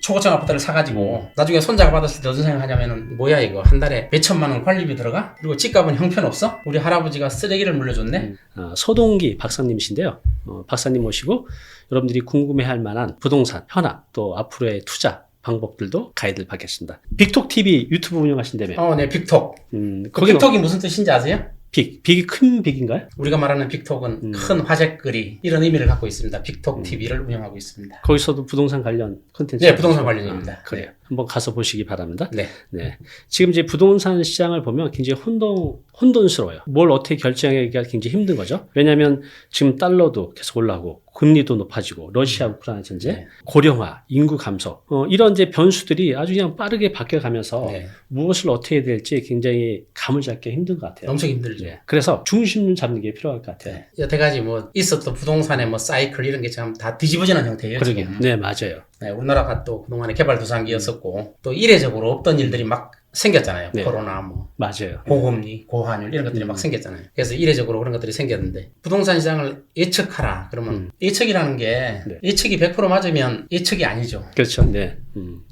초고층 아파트를 사가지고 나중에 손자가 받았을 때 어떤 생각하냐면은 뭐야 이거 한 달에 몇 천만 원 관리비 들어가? 그리고 집값은 형편없어? 우리 할아버지가 쓰레기를 물려줬네? 서동기 박사님이신데요. 박사님 모시고 여러분들이 궁금해할 만한 부동산, 현황, 또 앞으로의 투자 방법들도 가이드를 받겠습니다. 빅톡TV 유튜브 운영하신다며? 네, 빅톡. 그 거기는 빅톡이 무슨 뜻인지 아세요? 빅이 큰 빅인가요? 우리가 말하는 빅톡은 큰 화제거리 이런 의미를 갖고 있습니다. 빅톡 TV를 운영하고 있습니다. 거기서도 부동산 관련 콘텐츠? 네, 부동산 관련입니다. 그래요. 한번 가서 보시기 바랍니다. 네. 지금 이제 부동산 시장을 보면 굉장히 혼돈스러워요. 뭘 어떻게 결정하기가 굉장히 힘든 거죠. 왜냐하면 지금 달러도 계속 올라오고 금리도 높아지고 러시아 우크라이나 전쟁, 고령화, 인구 감소 이런 이제 변수들이 아주 그냥 빠르게 바뀌어가면서 무엇을 어떻게 해야 될지 굉장히 감을 잡기 힘든 것 같아요. 엄청 힘들죠. 그래서 중심을 잡는 게 필요할 것 같아요. 여태까지 뭐 있었던 부동산의 뭐 사이클 이런 게 참 다 뒤집어지는 형태예요. 그러게. 지금. 네, 맞아요. 우리나라가 또 그동안에 개발도상국이었었고 또 이례적으로 없던 일들이 막 생겼잖아요. 코로나 뭐 맞아요. 고금리, 고환율 이런 것들이 막 생겼잖아요. 그래서 이례적으로 그런 것들이 생겼는데 부동산 시장을 예측하라 그러면 예측이라는 게 예측이 100% 맞으면 예측이 아니죠. 그렇죠. 네.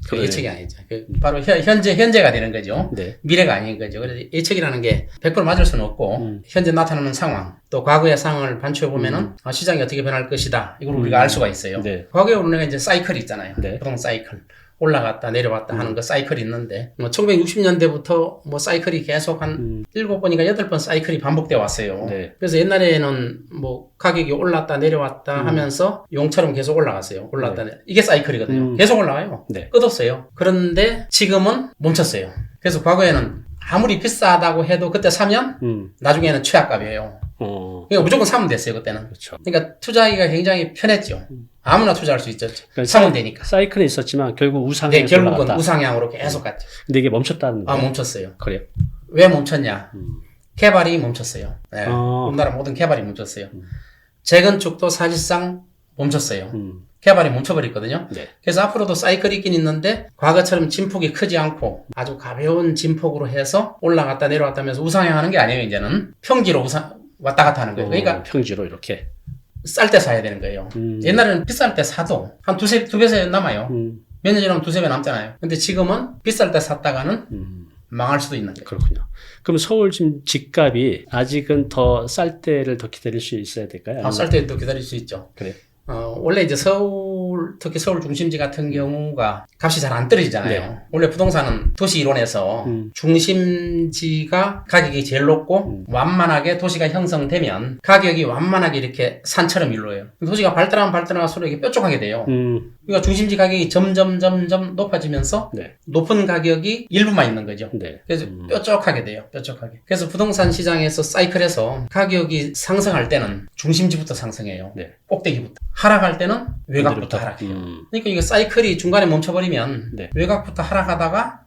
그 예측이 아니죠. 바로 현재가 되는 거죠. 미래가 아닌 거죠. 그래서 예측이라는 게 100% 맞을 수는 없고 현재 나타나는 상황 또 과거의 상황을 반추해 보면은 시장이 어떻게 변할 것이다. 이걸 우리가 알 수가 있어요. 과거에 우리가 이제 사이클이 있잖아요. 부동산 사이클. 올라갔다 내려왔다 하는 그 사이클이 있는데 1960년대부터 뭐 사이클이 계속 한 7번인가 8번 사이클이 반복되어 왔어요. 그래서 옛날에는 뭐 가격이 올랐다 내려왔다 하면서 용처럼 계속 올라갔어요. 올랐다 이게 사이클이거든요. 계속 올라가요. 끝없어요. 그런데 지금은 멈췄어요. 그래서 과거에는 아무리 비싸다고 해도 그때 사면 나중에는 최악값이에요. 그러니까 무조건 사면 됐어요, 그때는. 그렇죠. 그러니까 투자하기가 굉장히 편했죠. 아무나 투자할 수 있죠. 그러니까 사면 되니까. 사이클은 있었지만 결국 우상향으로 결국은 올라갔다. 우상향으로 계속 갔죠. 근데 이게 멈췄다는 거예요? 멈췄어요. 그래요? 왜 멈췄냐? 개발이 멈췄어요. 우리나라 모든 개발이 멈췄어요. 재건축도 사실상 멈췄어요. 개발이 멈춰버렸거든요. 그래서 앞으로도 사이클이 있긴 있는데 과거처럼 진폭이 크지 않고 아주 가벼운 진폭으로 해서 올라갔다 내려왔다 하면서 우상향하는 게 아니에요. 이제는 평지로 왔다 갔다 하는 거예요. 그러니까 평지로 이렇게 쌀 때 사야 되는 거예요. 옛날에는 비쌀 때 사도 한 두 배 남아요. 몇 년 전에는 두세 배 남잖아요. 근데 지금은 비쌀 때 샀다가는 망할 수도 있는 거예요. 그렇군요. 그럼 서울 지금 집값이 아직은 더 쌀 때를 더 기다릴 수 있어야 될까요? 쌀 때도 기다릴 수 있죠. 그래요. 원래 이제 특히 서울 중심지 같은 경우가 값이 잘 안 떨어지잖아요. 원래 부동산은 도시 이론에서 중심지가 가격이 제일 높고 완만하게 도시가 형성되면 가격이 완만하게 이렇게 산처럼 일로요. 도시가 발달하면 발달할수록 이게 뾰족하게 돼요. 그러니까 중심지 가격이 점점 높아지면서 높은 가격이 일부만 있는 거죠. 그래서 뾰족하게 돼요. 뾰족하게. 그래서 부동산 시장에서 사이클에서 가격이 상승할 때는 중심지부터 상승해요. 꼭대기부터. 하락할 때는 외곽부터 하락해요. 그러니까 이게 사이클이 중간에 멈춰버리면 외곽부터 하락하다가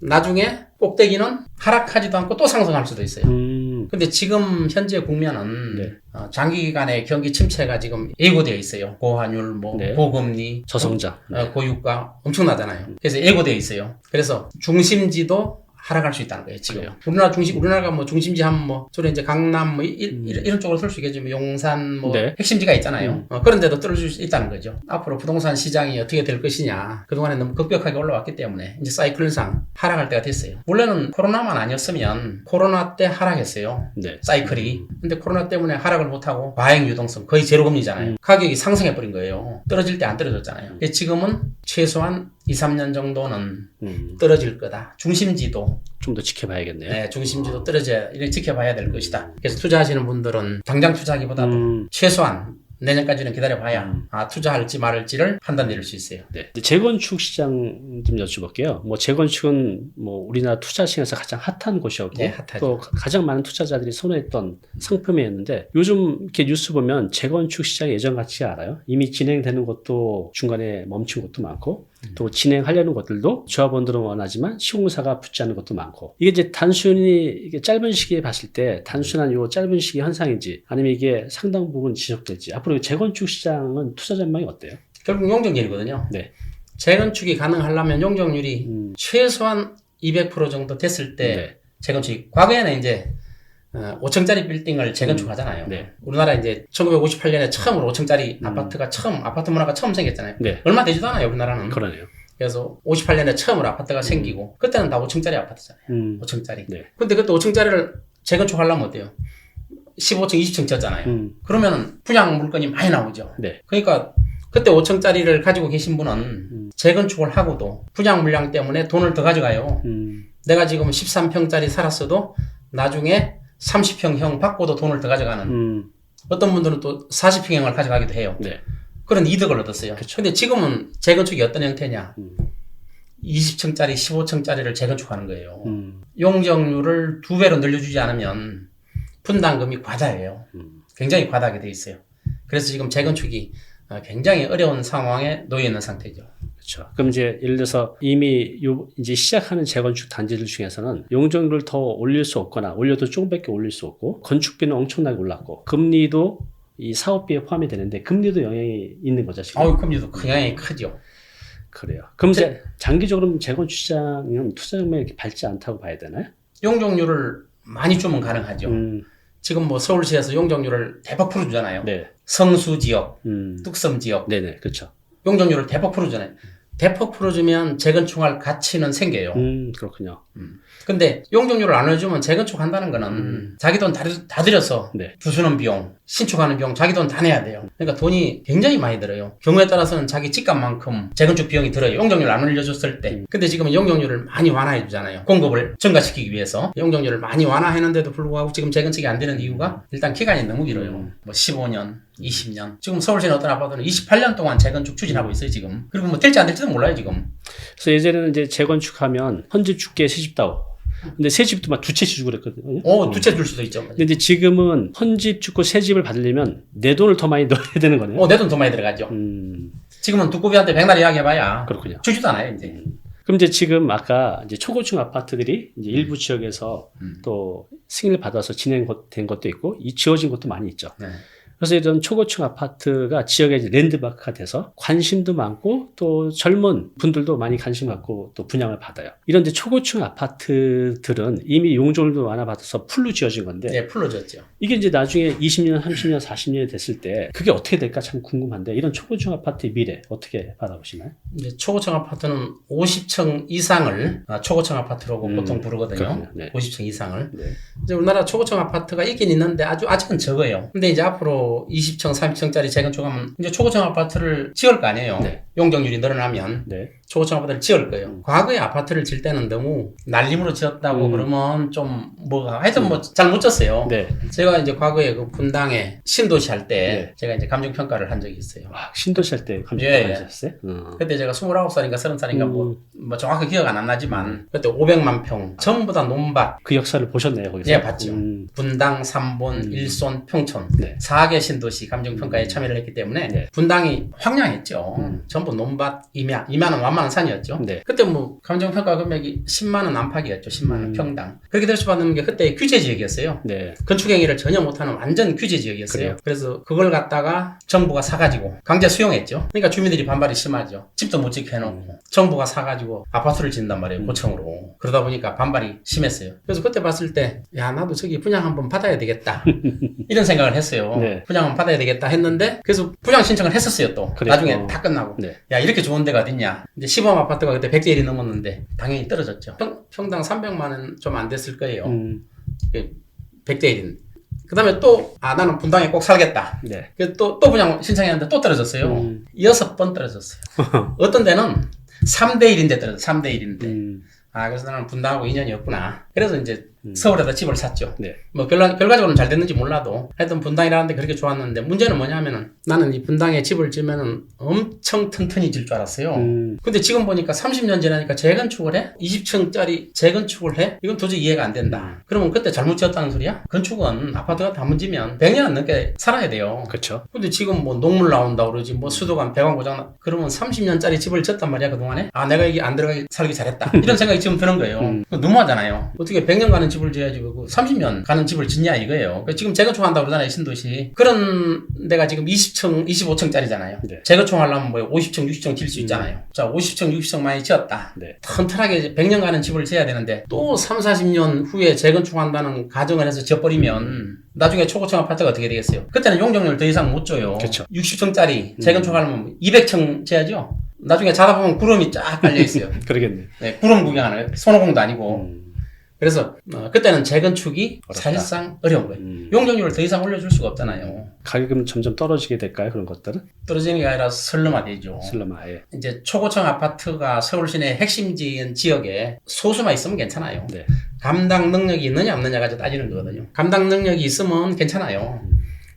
나중에 꼭대기는 하락하지도 않고 또 상승할 수도 있어요. 근데 지금 현재 국면은 장기 기간의 경기 침체가 지금 예고되어 있어요. 고환율, 고금리, 저성장, 고유가 엄청나잖아요. 그래서 예고되어 있어요. 그래서 중심지도 하락할 수 있다는 거예요, 지금. 우리나라가 뭐 중심지 하면 주로 이제 강남 이런 쪽으로 쓸 수 있겠지만 용산 핵심지가 있잖아요. 그런데도 떨어질 수 있다는 거죠. 앞으로 부동산 시장이 어떻게 될 것이냐. 그동안에 너무 급격하게 올라왔기 때문에 이제 사이클상 하락할 때가 됐어요. 원래는 코로나만 아니었으면 코로나 때 하락했어요. 사이클이. 근데 코로나 때문에 하락을 못하고 과잉 유동성, 거의 제로금리잖아요. 가격이 상승해버린 거예요. 떨어질 때 안 떨어졌잖아요. 지금은 최소한 2, 3년 정도는 떨어질 거다. 중심지도 좀 더 지켜봐야겠네요. 중심지도 이렇게 지켜봐야 될 것이다. 그래서 투자하시는 분들은 당장 투자하기보다도 최소한 내년까지는 기다려봐야 투자할지 말을지를 판단 내릴 수 있어요. 재건축 시장 좀 여쭤볼게요. 재건축은 우리나라 투자 시장에서 가장 핫한 곳이었고 또 가장 많은 투자자들이 선호했던 상품이었는데 요즘 이렇게 뉴스 보면 재건축 시장이 예전 같지 않아요. 이미 진행되는 것도 중간에 멈춘 것도 많고 또 진행하려는 것들도 조합원들은 원하지만 시공사가 붙지 않는 것도 많고 이게 이제 단순히 이게 짧은 시기에 봤을 때 단순한 요 짧은 시기 현상인지 아니면 이게 상당 부분 지속될지 앞으로 재건축 시장은 투자 전망이 어때요? 결국 용적률이거든요. 재건축이 가능하려면 용적률이 최소한 200% 정도 됐을 때 재건축이 과거에는 이제 5층짜리 빌딩을 재건축하잖아요. 우리나라 이제 1958년에 처음으로 5층짜리 아파트 문화가 처음 생겼잖아요. 얼마 되지도 않아요, 우리나라는. 그러네요. 그래서 58년에 처음으로 아파트가 생기고 그때는 다 5층짜리 아파트잖아요. 5층짜리. 네. 근데 그때 5층짜리를 재건축하려면 어때요? 15층, 20층 졌잖아요. 그러면은 분양 물건이 많이 나오죠. 네. 그러니까 그때 5층짜리를 가지고 계신 분은 재건축을 하고도 분양 물량 때문에 돈을 더 가져가요. 내가 지금 13평짜리 살았어도 나중에 30평형 받고도 돈을 더 가져가는. 어떤 분들은 또 40평형을 가져가기도 해요. 네. 그런 이득을 얻었어요. 근데 지금은 재건축이 어떤 형태냐? 20층짜리, 15층짜리를 재건축하는 거예요. 용적률을 2배로 늘려주지 않으면 분담금이 과다해요. 굉장히 과다하게 돼 있어요. 그래서 지금 재건축이 굉장히 어려운 상황에 놓여 있는 상태죠. 그렇죠. 그럼 이제 예를 들어서 이미 이제 시작하는 재건축 단지들 중에서는 용적률을 더 올릴 수 없거나 올려도 조금밖에 올릴 수 없고 건축비는 엄청나게 올랐고 금리도 이 사업비에 포함이 되는데 금리도 영향이 있는 거죠 지금. 금리도 영향이 크죠. 그래요. 그럼 이제 장기적으로 재건축 시장은 투자 경험이 이렇게 밝지 않다고 봐야 되나요? 용적률을 많이 주면 가능하죠. 지금 뭐 서울시에서 용적률을 대폭 풀어주잖아요. 네. 성수 지역, 뚝섬 지역. 네네, 그렇죠. 용적률을 대폭 풀어주잖아요. 대폭 풀어주면 재건축할 가치는 생겨요. 그렇군요. 근데 용적률을 안 해주면 재건축 한다는 거는 자기 돈 다 들여서 네. 부수는 비용, 신축하는 비용 자기 돈 다 내야 돼요. 그러니까 돈이 굉장히 많이 들어요. 경우에 따라서는 자기 집값만큼 재건축 비용이 들어요. 용적률 안 올려줬을 때. 근데 지금은 용적률을 많이 완화해 주잖아요. 공급을 증가시키기 위해서. 용적률을 많이 완화했는데도 불구하고 지금 재건축이 안 되는 이유가 일단 기간이 너무 길어요. 뭐 15년, 20년. 지금 서울시는 어떤 아파트는 28년 동안 재건축 추진하고 있어요, 지금. 그리고 뭐 될지 안 될지도 몰라요, 지금. 그래서 예전에는 이제 재건축하면 헌집 줄게 새집 다오. 근데 새 집도 막 두 채씩 주고 그랬거든요. 두 채 줄 수도 있죠. 근데 지금은 헌집 주고 새 집을 받으려면 내 돈을 더 많이 넣어야 되는 거네요. 내 돈 더 많이 들어가죠. 지금은 두꺼비한테 백날 이야기해봐야. 그렇군요. 주지도 않아요, 이제. 그럼 이제 지금 아까 이제 초고층 아파트들이 이제 일부 지역에서 또 승인을 받아서 진행된 것도 있고, 지어진 것도 많이 있죠. 네. 그래서 이런 초고층 아파트가 지역에 이제 랜드마크가 돼서 관심도 많고 또 젊은 분들도 많이 관심 갖고 또 분양을 받아요. 이런 이제 초고층 아파트들은 이미 용적률도 완화받아서 풀로 지어진 건데. 네, 풀로 지었죠. 이게 이제 나중에 20년, 30년, 40년이 됐을 때 그게 어떻게 될까 참 궁금한데 이런 초고층 아파트의 미래 어떻게 바라보시나요? 이제 초고층 아파트는 50층 이상을 초고층 아파트라고 보통 부르거든요. 네. 50층 이상을. 네. 이제 우리나라 초고층 아파트가 있긴 있는데 아직은 적어요. 근데 이제 앞으로 20층, 30층짜리 재건축하면 이제 초고층 아파트를 지을 거 아니에요. 네. 용적률이 늘어나면 네. 초고층 아파트를 지을 거예요. 과거에 아파트를 질 때는 너무 날림으로 지었다고 그러면 좀 하여튼 뭐 잘 못 졌어요. 네. 제가 이제 과거에 그 분당에 신도시 할 때 네. 제가 이제 감정평가를 한 적이 있어요. 신도시 할 때 예. 하셨어요? 그때 제가 29살인가 30살인가 뭐 정확히 기억 안 나지만 그때 500만 평 전부 다 논밭. 그 역사를 보셨네요, 거기서? 예, 봤죠. 분당, 삼본, 일손, 평촌 네. 4개 신도시 감정평가에 참여를 했기 때문에 네. 분당이 황량했죠. 전부 논밭, 임야는 완만한 산이었죠. 네. 그때 뭐 감정평가 금액이 10만 원 안팎이었죠. 10만 원 평당. 그렇게 될 수밖에 없는 게 그때 규제 지역이었어요. 네. 건축행위를 전혀 못하는 완전 규제 지역이었어요. 그래요? 그래서 그걸 갖다가 정부가 사가지고 강제 수용했죠. 그러니까 주민들이 반발이 심하죠. 집도 못 짓게 해놓고 정부가 사가지고 아파트를 짓는단 말이에요. 고층으로. 그러다 보니까 반발이 심했어요. 그래서 그때 봤을 때 나도 저기 분양 한번 받아야 되겠다. 이런 생각을 했어요. 네. 분양 한번 받아야 되겠다 했는데 그래서 분양 신청을 했었어요. 또 그래요? 나중에 다 끝나고 네. 이렇게 좋은 데가 어딨냐. 이제 시범 아파트가 그때 100대 1이 넘었는데 당연히 떨어졌죠. 평당 300만 원 좀 안 됐을 거예요. 100대 1인. 그 다음에 또, 나는 분당에 꼭 살겠다. 네. 또 분양 신청했는데 또 떨어졌어요. 6번 떨어졌어요. 어떤 데는 3대 1인데 떨어졌어요. 3대 1인데. 그래서 나는 분당하고 인연이 없구나. 그래서 이제 서울에다 집을 샀죠. 네. 뭐 결과적으로는 잘 됐는지 몰라도 하여튼 분당이라는 데 그렇게 좋았는데 문제는 뭐냐면은 나는 이 분당에 집을 지면은 엄청 튼튼히 질 줄 알았어요. 근데 지금 보니까 30년 지나니까 재건축을 해? 20층짜리 재건축을 해? 이건 도저히 이해가 안 된다. 그러면 그때 잘못 지었다는 소리야? 건축은 아파트가 다 문지면 100년 넘게 살아야 돼요. 그렇죠. 근데 지금 뭐 농물 나온다 그러지 뭐 수도관 배관 고장 그러면 30년짜리 집을 지었단 말이야 그동안에? 내가 여기 안 들어가게 살기 잘했다. 이런 생각이 지금 드는 거예요. 너무하잖아요. 어떻게 100년 가는 집을 지어야지 30년 가는 집을 짓냐 이거예요. 지금 재건축한다고 그러잖아요. 신도시. 그런 데가 지금 20층, 25층짜리잖아요. 네. 재건축 하려면 뭐 50층, 60층 질 수 있잖아요. 자, 50층, 60층 많이 지었다. 네. 튼튼하게 100년 가는 집을 지어야 되는데 또 3, 40년 후에 재건축한다는 가정을 해서 지어버리면 나중에 초고층 아파트가 어떻게 되겠어요? 그때는 용적률 더 이상 못 줘요. 그렇죠. 60층짜리 재건축하려면 200층 지어야죠. 나중에 자다 보면 구름이 쫙 깔려 있어요. 그러겠네. 네, 구름 구경하는 손오공도 아니고. 그래서 그때는 재건축이 어렵다. 사실상 어려운 거예요. 용적률을 더 이상 올려줄 수가 없잖아요. 가격은 점점 떨어지게 될까요? 그런 것들은? 떨어지는 게 아니라 설렁화되죠. 슬럼아예. 이제 초고층 아파트가 서울 시내 핵심지인 지역에 소수만 있으면 괜찮아요. 네. 감당 능력이 있느냐 없느냐가 이제 따지는 거거든요. 감당 능력이 있으면 괜찮아요.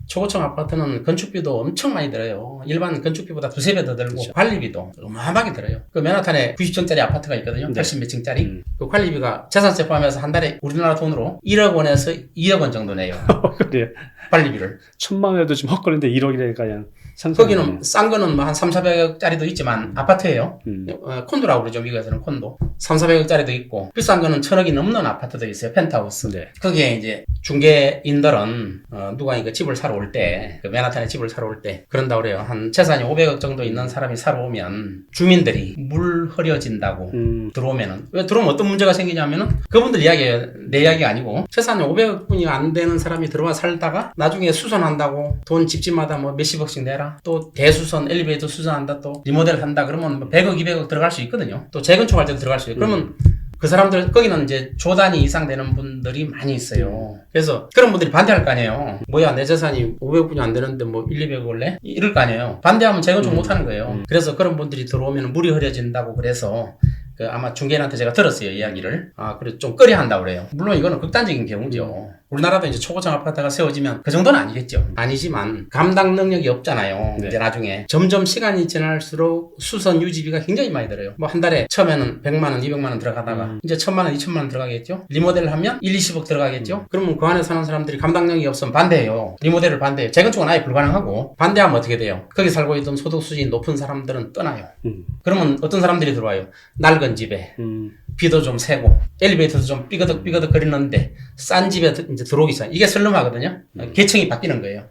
초고층 아파트는 건축비도 엄청 많이 들어요. 일반 건축비보다 두세 배 더 들고 그렇죠. 관리비도 어마어마하게 들어요. 그 맨하탄에 90층짜리 아파트가 있거든요. 네. 80몇 층짜리. 그 관리비가 재산세 포함해서 한 달에 우리나라 돈으로 1억 원에서 2억 원 정도 내요. 그래요. 관리비를. 1,000만 원에도 지금 헛걸린데 1억이니까 그냥 상상이 거기는 싼 거는 뭐 한 3, 400억짜리도 있지만 아파트예요. 음. 콘도라고 그러죠. 미국에서는 콘도. 3, 400억짜리도 있고 비싼 거는 1,000억이 넘는 아파트도 있어요. 펜트하우스. 네. 거기에 이제 중개인들은 누가 이거 집을 사러 올 때, 그 맨하탄에 집을 사러 올 때 그런다고 그래요. 한 재산이 500억 정도 있는 사람이 사러 오면 주민들이 물 흐려진다고 들어오면은 왜 들어오면 어떤 문제가 생기냐면은 그분들 이야기예요. 내 이야기가 아니고 재산이 500억 분이 안 되는 사람이 들어와 살다가 나중에 수선한다고 돈 집집마다 뭐 몇십억씩 내라. 또 대수선 엘리베이터 수선한다. 또 리모델 한다. 그러면 뭐 100억 200억 들어갈 수 있거든요. 또 재건축할 때도 들어갈 수 있어요. 그러면 그 사람들 거기는 이제 조 단위 이상 되는 분들이 많이 있어요. 그래서 그런 분들이 반대할 거 아니에요. 뭐야 내 재산이 500분이 안 되는데 뭐 1, 200억 올래? 이럴 거 아니에요. 반대하면 재건축 못 하는 거예요. 그래서 그런 분들이 들어오면 물이 흐려진다고 그래서 그 아마 중개인한테 제가 들었어요, 이야기를. 그래 좀 꺼려 한다고 그래요. 물론 이거는 극단적인 경우죠. 우리나라도 이제 초고층 아파트가 세워지면 그 정도는 아니겠죠. 아니지만 감당 능력이 없잖아요. 네. 이제 나중에 점점 시간이 지날수록 수선 유지비가 굉장히 많이 들어요. 뭐 한 달에 처음에는 100만 원, 200만 원 들어가다가 이제 1000만 원, 2000만 원 들어가겠죠. 리모델을 하면 1, 20억 들어가겠죠. 그러면 그 안에 사는 사람들이 감당력이 없으면 반대해요. 리모델을 반대해요. 재건축은 아예 불가능하고 반대하면 어떻게 돼요? 거기 살고 있던 소득 수준이 높은 사람들은 떠나요. 그러면 어떤 사람들이 들어와요? 낡은 집에 비도 좀 새고 엘리베이터도 좀 삐그덕 거리는데 싼 집에 이제 들어오기 시작. 이게 설렁하거든요. 계층이 바뀌는 거예요.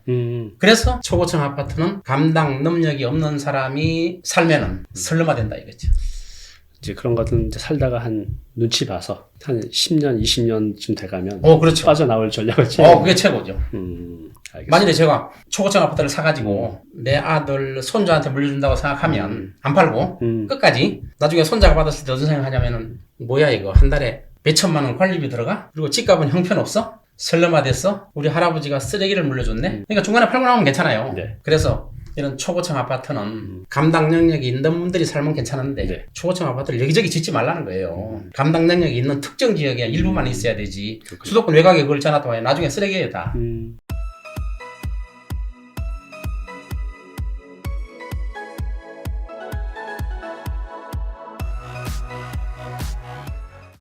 그래서 초고층 아파트는 감당 능력이 없는 사람이 살면은 설렁화된다 이거죠. 이제 그런 것들은 이제 살다가 한 눈치 봐서 한 10년, 20년쯤 돼가면 그렇죠. 빠져나올 전략을 그게 최고죠. 알겠습니다. 만일에 제가 초고층 아파트를 사가지고 내 아들, 손자한테 물려준다고 생각하면 안 팔고 끝까지 나중에 손자가 받았을 때 어떤 생각하냐면은 뭐야 이거 한 달에 몇천만 원 관리비 들어가? 그리고 집값은 형편없어? 설렁화됐어? 우리 할아버지가 쓰레기를 물려줬네? 그러니까 중간에 팔고 나오면 괜찮아요. 네. 그래서 이런 초고층 아파트는 감당 능력이 있는 분들이 살면 괜찮은데 네. 초고층 아파트를 여기저기 짓지 말라는 거예요. 감당 능력이 있는 특정 지역에 일부만 있어야 되지. 그렇군요. 수도권 외곽에 그걸 짜놔도 나중에 쓰레기에 다.